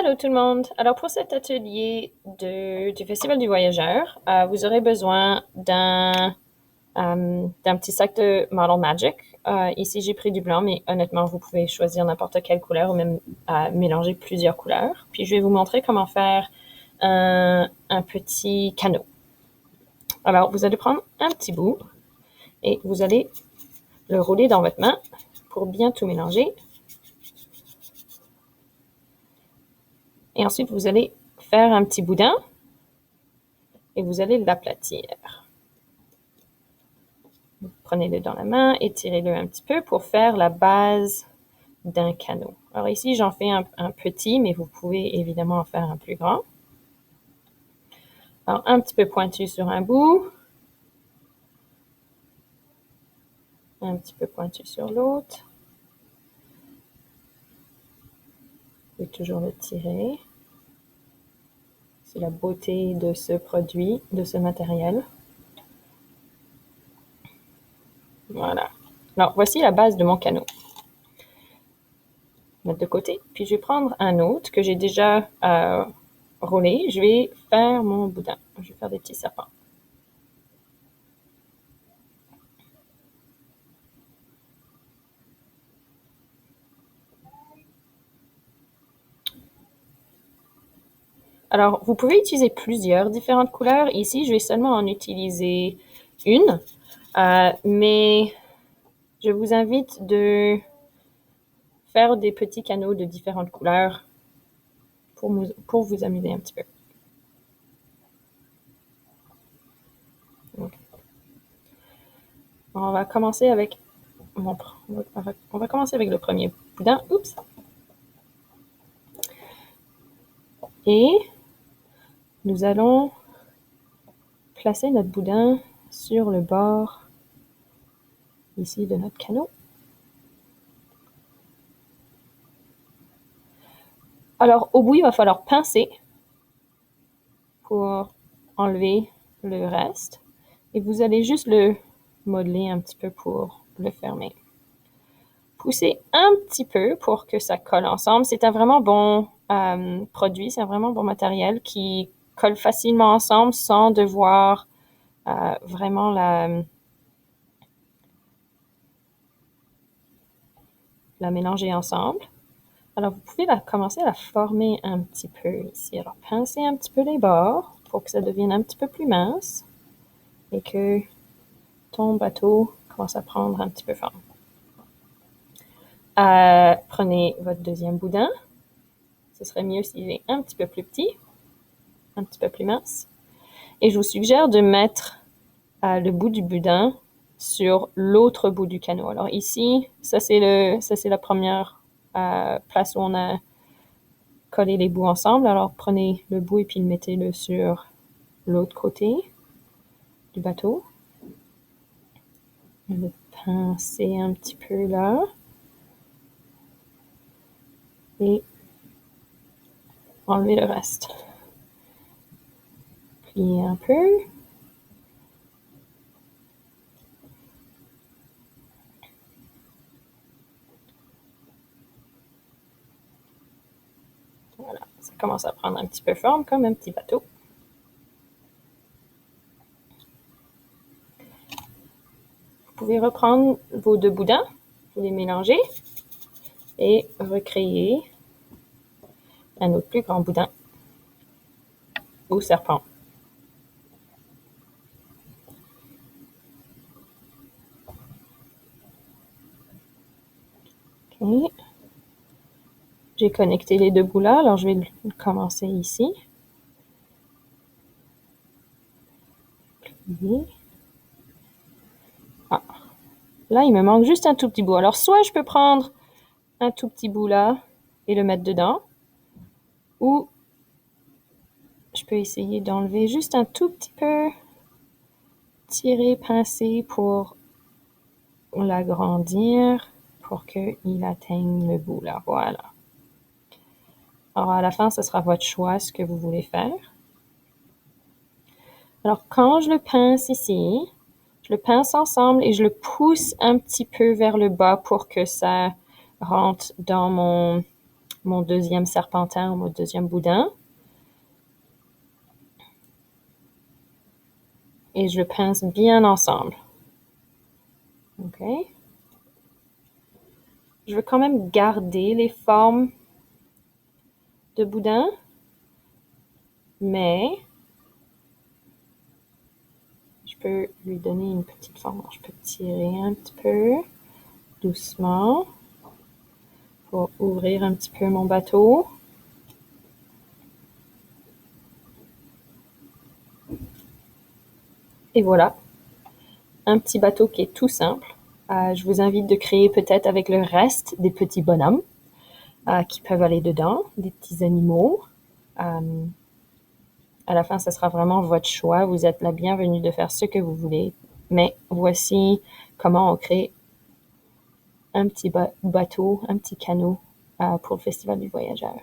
Allô tout le monde! Alors pour cet atelier du Festival du Voyageur, vous aurez besoin d'un petit sac de Model Magic. Ici j'ai pris du blanc, mais honnêtement vous pouvez choisir n'importe quelle couleur ou même mélanger plusieurs couleurs. Puis je vais vous montrer comment faire un petit canot. Alors vous allez prendre un petit bout et vous allez le rouler dans votre main pour bien tout mélanger. Et ensuite, vous allez faire un petit boudin et vous allez l'aplatir. Prenez-le dans la main, étirez-le un petit peu pour faire la base d'un canot. Alors ici, j'en fais un petit, mais vous pouvez évidemment en faire un plus grand. Alors, un petit peu pointu sur un bout. Un petit peu pointu sur l'autre. Vous pouvez toujours le tirer. C'est la beauté de ce produit, de ce matériel. Voilà. Alors, voici la base de mon canot. Mettre de côté. Puis, je vais prendre un autre que j'ai déjà roulé. Je vais faire mon boudin. Je vais faire des petits serpents. Alors, vous pouvez utiliser plusieurs différentes couleurs. Ici, je vais seulement en utiliser une. Mais je vous invite de faire des petits canaux de différentes couleurs pour vous amuser un petit peu. Okay. On va commencer avec on va commencer avec le premier boudin. Oups. Et nous allons placer notre boudin sur le bord ici de notre canot. Alors, au bout, il va falloir pincer pour enlever le reste. Et vous allez juste le modeler un petit peu pour le fermer. Poussez un petit peu pour que ça colle ensemble. C'est un vraiment bon produit, c'est un vraiment bon matériel qui colle facilement ensemble sans devoir vraiment la mélanger ensemble. Alors, vous pouvez commencer à la former un petit peu ici. Alors, pincez un petit peu les bords pour que ça devienne un petit peu plus mince et que ton bateau commence à prendre un petit peu forme. Prenez votre deuxième boudin. Ce serait mieux s'il est un petit peu plus petit, un petit peu plus mince. Et je vous suggère de mettre le bout du boudin sur l'autre bout du canot. Alors ici, ça c'est la première place où on a collé les bouts ensemble. Alors prenez le bout et puis mettez-le sur l'autre côté du bateau. Le pincer un petit peu là. Et enlever le reste. Plier un peu. Voilà, ça commence à prendre un petit peu forme comme un petit bateau. Vous pouvez reprendre vos deux boudins, vous les mélanger et recréer un autre plus grand boudin ou serpent. Okay. J'ai connecté les deux bouts là, alors je vais commencer ici. Plier. Ah. Là, il me manque juste un tout petit bout. Alors, soit je peux prendre un tout petit bout là et le mettre dedans, ou je peux essayer d'enlever juste un tout petit peu, tirer, pincer pour l'agrandir pour qu'il atteigne le bout là. Voilà. Alors, à la fin, ce sera votre choix, ce que vous voulez faire. Alors, quand je le pince ici, je le pince ensemble et je le pousse un petit peu vers le bas pour que ça rentre dans mon mon deuxième serpentin ou mon deuxième boudin. Et je le pince bien ensemble. OK? Je veux quand même garder les formes de boudin, mais je peux lui donner une petite forme. Je peux tirer un petit peu doucement pour ouvrir un petit peu mon bateau. Et voilà, un petit bateau qui est tout simple. Je vous invite de créer peut-être avec le reste des petits bonhommes qui peuvent aller dedans, des petits animaux. À la fin, ce sera vraiment votre choix. Vous êtes la bienvenue de faire ce que vous voulez. Mais voici comment on crée un petit bateau, un petit canot pour le Festival du Voyageur.